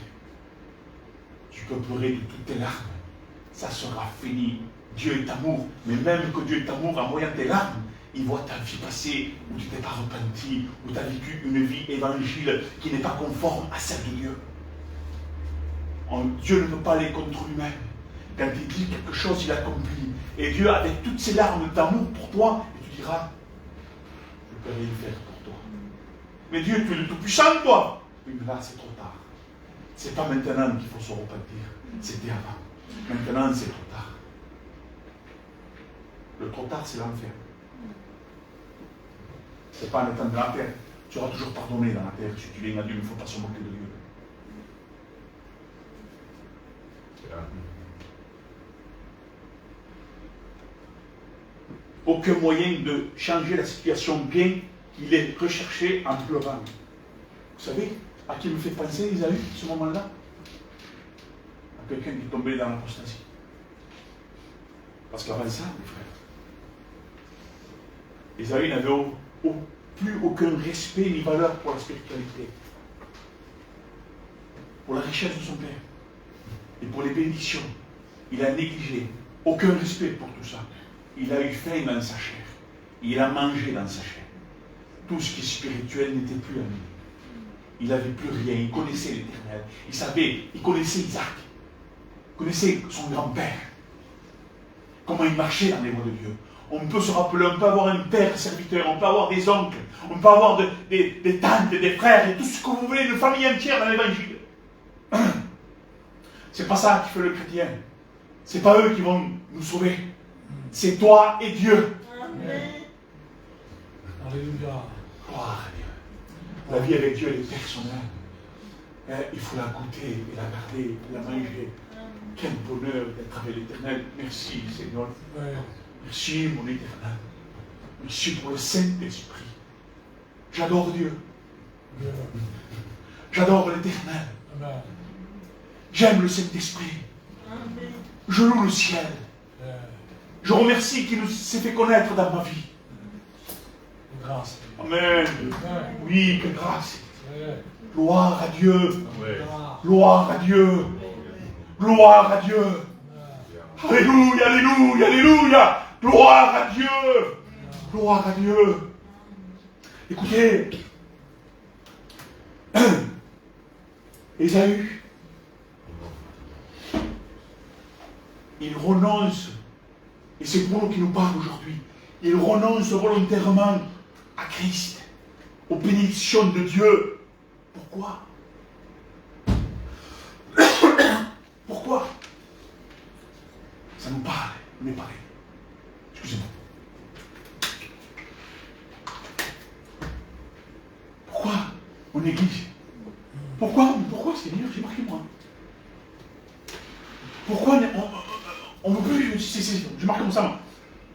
B: Tu peux pleurer de toutes tes larmes, ça sera fini. Dieu est amour, mais même que Dieu est amour, en voyant tes larmes, il voit ta vie passer où tu t'es pas repenti, où tu as vécu une vie évangile qui n'est pas conforme à celle de Dieu. Dieu ne peut pas aller contre lui-même. Quand il dit quelque chose, il accomplit. Et Dieu, avec toutes ses larmes d'amour pour toi, et tu diras, je peux rien faire pour toi. Mais Dieu, tu es le Tout-Puissant, toi. Oui, mais là, c'est trop tard. C'est pas maintenant qu'il faut se repentir. C'était avant. Maintenant, c'est trop tard. Le trop tard, c'est l'enfer. C'est pas en étant dans la terre. Tu auras toujours pardonné dans la terre. Si tu viens à Dieu, il ne faut pas se moquer de Dieu. Aucun moyen de changer la situation, bien qu'il est recherché en pleurant. Vous savez à qui me fait penser Isaïe, ce moment-là? À quelqu'un qui est tombé dans l'apostasie. Parce qu'avant ça, mes frères, Isaïe n'avait plus aucun respect ni valeur pour la spiritualité, pour la richesse de son père et pour les bénédictions. Il a négligé, aucun respect pour tout ça. Il a eu faim dans sa chair. Il a mangé dans sa chair. Tout ce qui est spirituel n'était plus à lui. Il n'avait plus rien. Il connaissait l'Éternel. Il savait, il connaissait Isaac. Il connaissait son grand-père. Comment il marchait dans les voies de Dieu. On peut se rappeler, on peut avoir un père serviteur, on peut avoir des oncles, on peut avoir des tantes, des frères, et tout ce que vous voulez, une famille entière dans l'évangile. C'est pas ça qui fait le chrétien. C'est pas eux qui vont nous sauver. C'est toi et Dieu.
A: Amen. Alléluia.
B: Gloire à Dieu. La vie avec Dieu, elle est personnelle. Il faut la goûter, et la garder, et la manger. Quel bonheur d'être avec l'Éternel. Merci Seigneur. Merci mon Éternel. Merci pour le Saint-Esprit. J'adore Dieu. J'adore l'Éternel. J'aime le Saint-Esprit. Je loue le ciel. Je remercie qu'il nous s'est fait connaître dans ma vie.
A: Grâce.
B: Amen. Oui, que grâce. Gloire à Dieu. Gloire à Dieu. Gloire à Dieu. Alléluia, alléluia, alléluia. Gloire à Dieu. Gloire à Dieu. Écoutez. Ésaü. Il renonce. Et c'est pour nous qui nous parle aujourd'hui. Il renonce volontairement à Christ, aux bénédictions de Dieu. Pourquoi? Pourquoi? Ça nous parle, on est pareil. Excusez-moi. Pourquoi on néglige? Pourquoi Seigneur, j'ai marqué moi? Pourquoi on ne veut plus, je marque comme ça,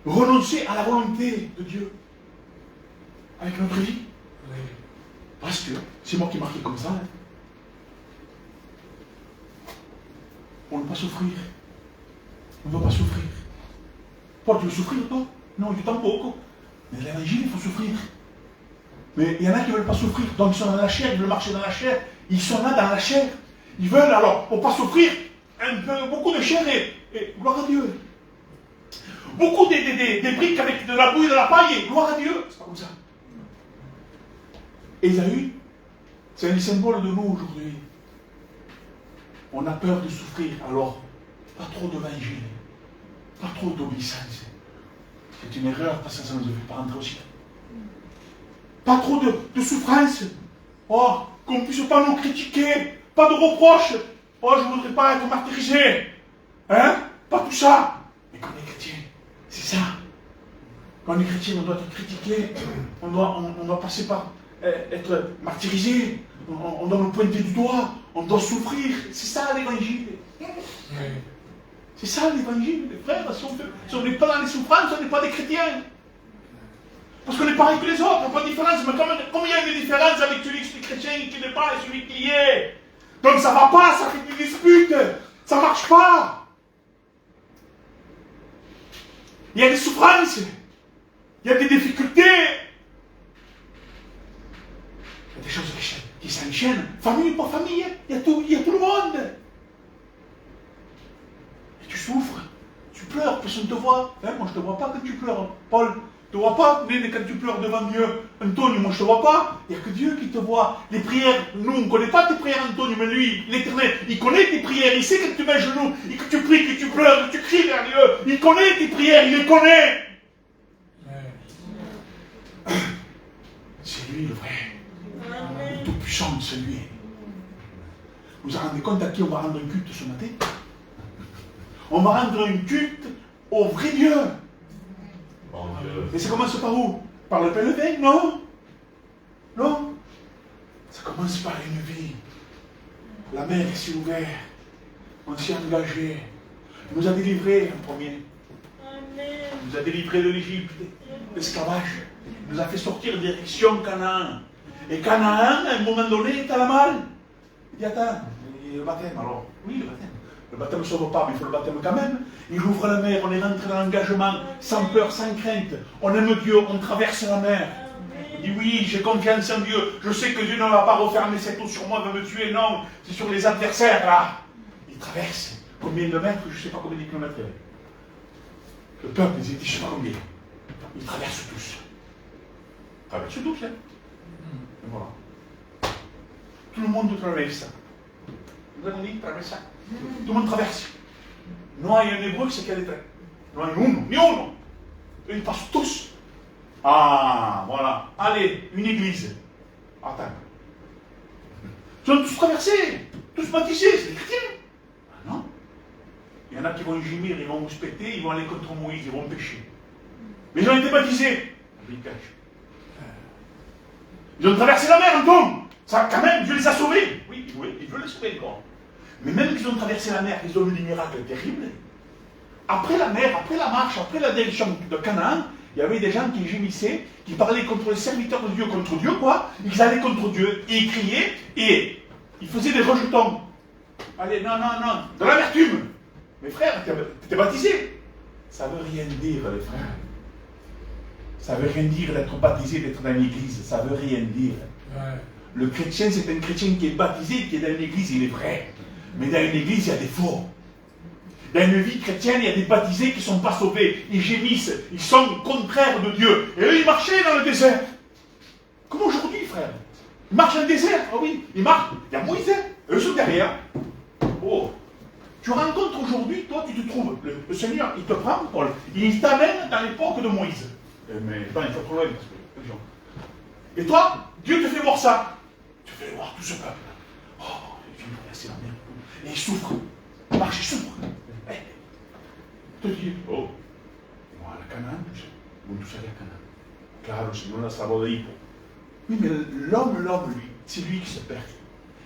B: renoncer à la volonté de Dieu avec notre vie? Oui. Parce que c'est moi qui ai marqué comme ça. Hein. On ne veut pas souffrir. On ne veut pas souffrir. Toi, tu veux souffrir, toi? Non, tu t'en beaucoup. Mais l'évangile, il faut souffrir. Mais il y en a qui ne veulent pas souffrir, donc ils sont dans la chair, ils veulent marcher dans la chair. Ils sont là dans la chair. Ils veulent alors, pour ne pas souffrir, beaucoup de chair et gloire à Dieu. Beaucoup des briques avec de la boue et de la paille, et gloire à Dieu. C'est pas comme ça. Ésaü, c'est un symbole de nous aujourd'hui. On a peur de souffrir, alors pas trop d'évangile, pas trop d'obéissance. C'est une erreur parce que ça ne nous fait pas rentrer aussi. Pas trop de souffrance. Oh, qu'on ne puisse pas nous critiquer, pas de reproches. Oh, je ne voudrais pas être martyrisé. Hein? Pas tout ça. Mais qu'on est chrétien, c'est ça. Quand on est chrétien, on doit être critiqué, on doit passer par être martyrisé, on doit nous pointer du doigt, on doit souffrir. C'est ça l'évangile. C'est ça l'évangile, les frères. Si on n'est pas dans les souffrances, on n'est pas des chrétiens. Parce qu'on est pareil que les autres, on n'a pas de différence. Mais comme il y a une différence avec celui qui est chrétien et qui n'est pas et celui qui y est. Donc ça ne va pas, ça fait des disputes. Ça ne marche pas. Il y a des souffrances. Il y a des difficultés. Il y a des choses qui s'enchaînent. Famille pour famille, il y a tout le monde. Et tu souffres. Tu pleures, personne ne te voit. Moi je ne te vois pas quand tu pleures, Paul. Tu ne te vois pas, quand tu pleures devant Dieu. Antonio, moi je ne te vois pas. Il n'y a que Dieu qui te voit. Les prières, nous on ne connaît pas tes prières, Antonio, mais lui, l'Éternel, il connaît tes prières. Il sait que tu mets à genoux, et que tu pries, que tu pleures, que tu cries vers Dieu. Il connaît tes prières, il les connaît. C'est lui le vrai. Le tout-puissant, c'est lui. Vous vous rendez compte à qui on va rendre un culte ce matin? On va rendre un culte au vrai Dieu. Et ça commence par où? Par le pain de vin? Non. Non. Ça commence par une vie. La mer s'est ouverte. On s'est engagé. Il nous a délivrés en premier. Il nous a délivrés de l'Égypte, l'esclavage. Il nous a fait sortir direction Canaan. Et Canaan, à un moment donné, est à la malle. Il dit, attends, le baptême alors? Oui, le baptême. Le baptême ne sauve pas, mais il faut le baptême quand même. Il ouvre la mer, on est rentré dans l'engagement, sans peur, sans crainte. On aime Dieu, on traverse la mer. Il dit, oui, j'ai confiance en Dieu. Je sais que Dieu ne va pas refermer cette eau sur moi, va me tuer. Non, c'est sur les adversaires, là. Il traverse. Combien de mètres? Je ne sais pas combien de kilomètres. Le peuple, ils étaient, je ne sais pas combien. Ils traversent tous. Ils traversent tous, hein. Et voilà. Tout le monde traverse. Nous avons dit, traverse ça. Tout le monde traverse. Non, il y a un hébreu qui sait qu'elle est traite. Non, ni uno. Ils passent tous. Ah, voilà. Allez, une église. Attends. Ils ont tous traversé. Tous baptisés, c'est des chrétiens. Ah non. Il y en a qui vont gémir, ils vont vous respecter, ils vont aller contre Moïse, ils vont pécher. Mais ils ont été baptisés. Ils pêchent. Ils ont traversé la mer, Anton. Ça, quand même, Dieu les a sauvés. Oui, il veut les sauver encore. Mais même qu'ils ont traversé la mer, ils ont eu des miracles terribles. Après la mer, après la marche, après la direction de Canaan, il y avait des gens qui gémissaient, qui parlaient contre les serviteurs de Dieu, contre Dieu, quoi. Ils allaient contre Dieu, et ils criaient, et ils faisaient des rejetons. Allez, non, de l'amertume. Mes frères, t'es baptisé. Ça ne veut rien dire, les frères. Ça ne veut rien dire d'être baptisé, d'être dans l'église. Ça ne veut rien dire. Ouais. Le chrétien, c'est un chrétien qui est baptisé, qui est dans une église, il est vrai. Mais dans une église, il y a des faux. Dans une vie chrétienne, il y a des baptisés qui ne sont pas sauvés. Ils gémissent, ils sont contraires de Dieu. Et eux, ils marchaient dans le désert. Comme aujourd'hui, frère. Ils marchent dans le désert. Ah oui, ils marchent. Il y a Moïse, eux sont derrière. Oh. Tu rencontres aujourd'hui, toi, tu te trouves. Le Seigneur, il te prend, Paul. Il t'amène dans l'époque de Moïse. Mais il faut trop loin. Et toi, Dieu te fait voir ça. Tu fais voir tout ce peuple. Oh, il vient passer la mer. Et il souffre. Il marche, il souffre. Te dit, oh, moi, la Canaan, vous tous allez à Canaan. Claro, le Seigneur la salvo de hipo. Oui, mais l'homme, lui, c'est lui qui se perd.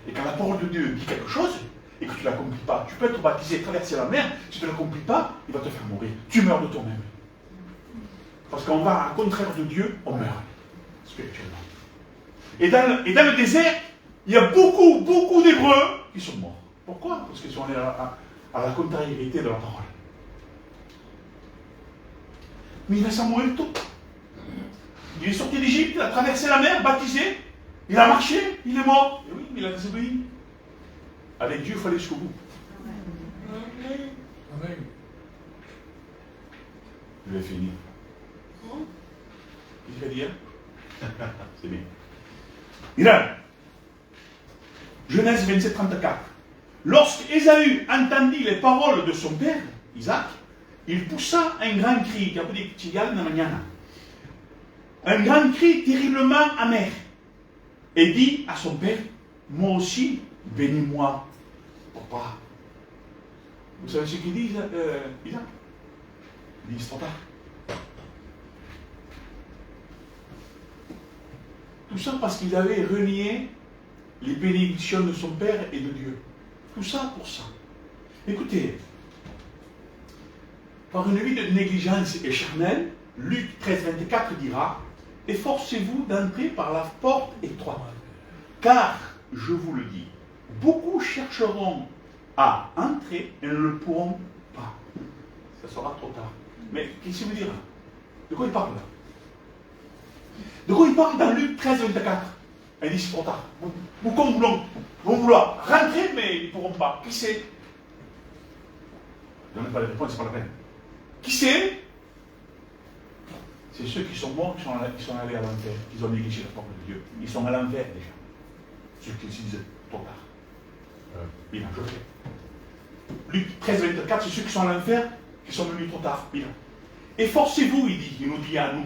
B: Et quand la parole de Dieu dit quelque chose, et que tu ne l'accomplis pas, tu peux être baptisé, traverser la mer, si tu ne l'accomplis pas, il va te faire mourir. Tu meurs de toi-même. Parce qu'on va à contraire de Dieu, on meurt, spirituellement. Et dans le désert, il y a beaucoup d'Hébreux qui sont morts. Pourquoi? Parce qu'ils sont allés à la contrariété de la parole. Mais il va s'en mourir tout. Il est sorti d'Égypte, il a traversé la mer, baptisé, il a marché, il est mort. Et oui, mais il a désobéi. Avec Dieu, il faut aller jusqu'au bout. Amen. Je vais finir. Qu'est-ce qu'il va dire? C'est bien. Regarde. Genèse 27, 34. Lorsque Ésaü entendit les paroles de son père, Isaac, il poussa un grand cri, un grand cri terriblement amer, et dit à son père, moi aussi, bénis-moi, papa. Vous savez ce qu'il dit, Isaac? Il dit, c'est trop tard. Tout ça parce qu'il avait renié les bénédictions de son Père et de Dieu. Tout ça pour ça. Écoutez, par une vie de négligence éternelle, Luc 13, 24 dira « Efforcez-vous d'entrer par la porte étroite, car, je vous le dis, beaucoup chercheront à entrer et ne le pourront pas. » Ça sera trop tard. Mais qu'est-ce qu'il veut dire? De quoi il parle là? De quoi il parle dans Luc 13, 24? Il dit c'est trop tard. Beaucoup vont vouloir rentrer, mais ils ne pourront pas. Qui c'est? Je ne donne pas de réponse, c'est pas la peine. Qui c'est? C'est ceux qui sont morts, qui sont allés à l'enfer, qui ont négligé la parole de Dieu. Ils sont à l'enfer déjà. Ceux qui se disent trop tard. Bien, je le fais. Luc 13, 24, c'est ceux qui sont à l'enfer, qui sont venus trop tard. Bien. Efforcez-vous, il nous dit à nous,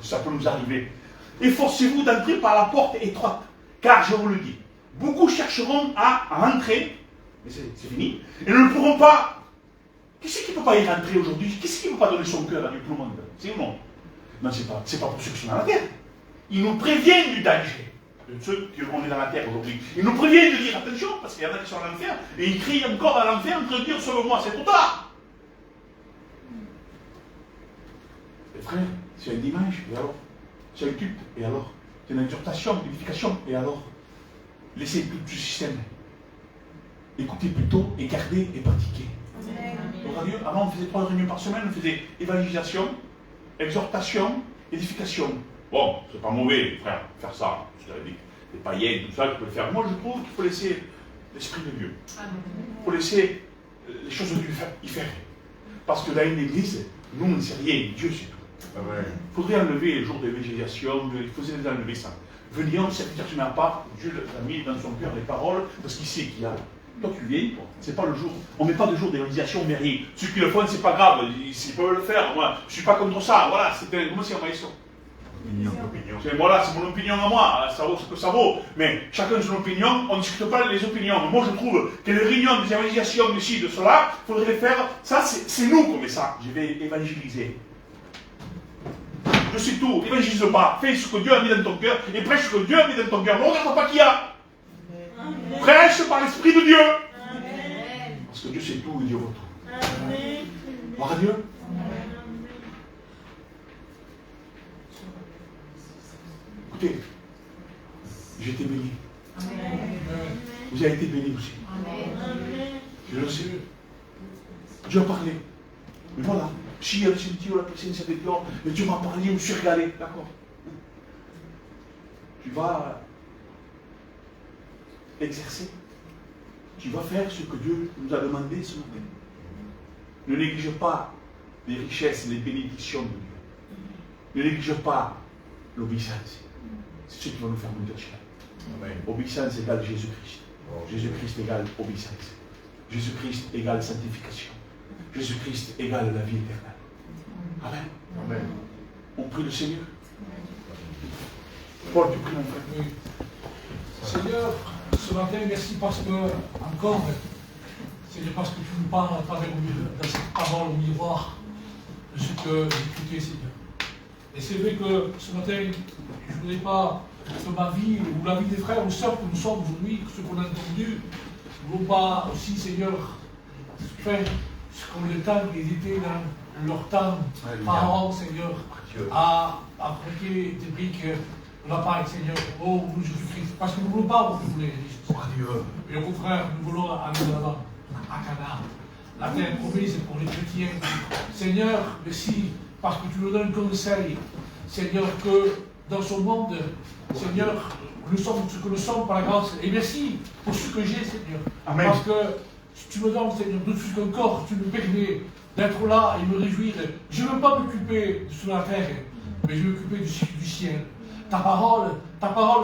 B: ça peut nous arriver. Efforcez-vous d'entrer par la porte étroite, car je vous le dis, beaucoup chercheront à entrer, mais c'est fini, et ne le pourront pas. Qui c'est qui ne peut pas y rentrer aujourd'hui? Qui c'est qui ne peut pas donner son cœur à Dieu, tout le monde? C'est ou non? Non, c'est pas pour ceux qui sont dans la terre. Ils nous préviennent du danger de ceux qui sont dans la terre aujourd'hui. Ils nous préviennent de dire attention, parce qu'il y en a qui sont à l'enfer, et ils crient encore à l'enfer en train de dire sauve-moi, c'est trop tard. Et frère, c'est un dimanche, et alors? C'est un culte, et alors? C'est une exhortation, une édification, et alors? Laissez tout ce système. Écoutez plutôt, et gardez, et pratiquez. Avant, on faisait 3 réunions par semaine, on faisait évangélisation, exhortation, édification. Bon, c'est pas mauvais, frère, faire ça. Les païens, tout ça, tu peux le faire. Moi, je trouve qu'il faut laisser l'Esprit de Dieu. Il faut laisser les choses de Dieu y faire. Parce que dans une église, nous, on ne sait rien, Dieu sait tout. Il faudrait enlever les jours d'évangélisation, il faudrait enlever ça. Venir, cette personne à part, Dieu a mis dans son cœur les paroles, parce qu'il sait qu'il y a. Toi, tu viens, c'est pas le jour. On ne met pas de jour d'évangélisation, mais rien. Ceux qui le font, c'est pas grave, ils peuvent le faire. Moi, je ne suis pas contre ça. Voilà, comment c'est ma question? Voilà, c'est mon opinion à moi. Ça vaut ce que ça vaut. Mais chacun son opinion, on ne discute pas les opinions. Mais moi, je trouve que les réunions des évangélisations ici, de cela, il faudrait les faire. Ça, c'est nous qu'on met ça. Je vais évangéliser. Je sais tout. Évangélise pas. Fais ce que Dieu a mis dans ton cœur et prêche ce que Dieu a mis dans ton cœur. Ne regarde pas qui y a. Prêche par l'Esprit de Dieu. Amen. Parce que Dieu sait tout et Dieu voit tout. Gloire à Dieu. Écoutez, j'ai été béni. Vous avez été béni aussi. Je le sais. Dieu a parlé. Mais voilà. Si il y a le cimetière, la préséance avec toi, mais Dieu m'a parlé, je me suis régalé. D'accord. Tu vas exercer. Tu vas faire ce que Dieu nous a demandé ce matin. Ne néglige pas les richesses, les bénédictions de Dieu. Ne néglige pas l'obéissance. C'est ce qui va nous faire monter au ciel. Obéissance égale Jésus-Christ. Jésus-Christ égale obéissance. Jésus-Christ égale sanctification. Jésus-Christ égale la vie éternelle. Amen. Amen. On prie le Seigneur. Paul, tu pries mon frère.
A: Oui. Seigneur, ce matin, merci parce que, encore, Seigneur, parce que tu nous parles à travers dans cette parole au miroir de ce que j'ai écouté, Seigneur. Et c'est vrai que ce matin, je ne voudrais pas que ma vie ou la vie des frères ou sœurs que nous sommes aujourd'hui, ce qu'on a entendu, ne voulons pas aussi, Seigneur, faire comme le temps qu'ils étaient dans leur temps, parents, Seigneur, à prêter des briques de la paille, Seigneur, oh, nous, Jésus-Christ. Parce que nous ne voulons pas renouveler les richesses. Mais au contraire, nous voulons aller de l'avant, à Canaan, la terre promise pour les chrétiens. Seigneur, merci, parce que tu nous donnes conseil, Seigneur, que dans ce monde, Seigneur, nous sommes ce que nous sommes par la grâce. Et merci pour ce que j'ai, Seigneur. Amen. Parce que tu me donnes, Seigneur, de tout encore, tu me permets d'être là et me réjouir. Je ne veux pas m'occuper de ce la terre, mais je veux m'occuper du ciel. Ta parole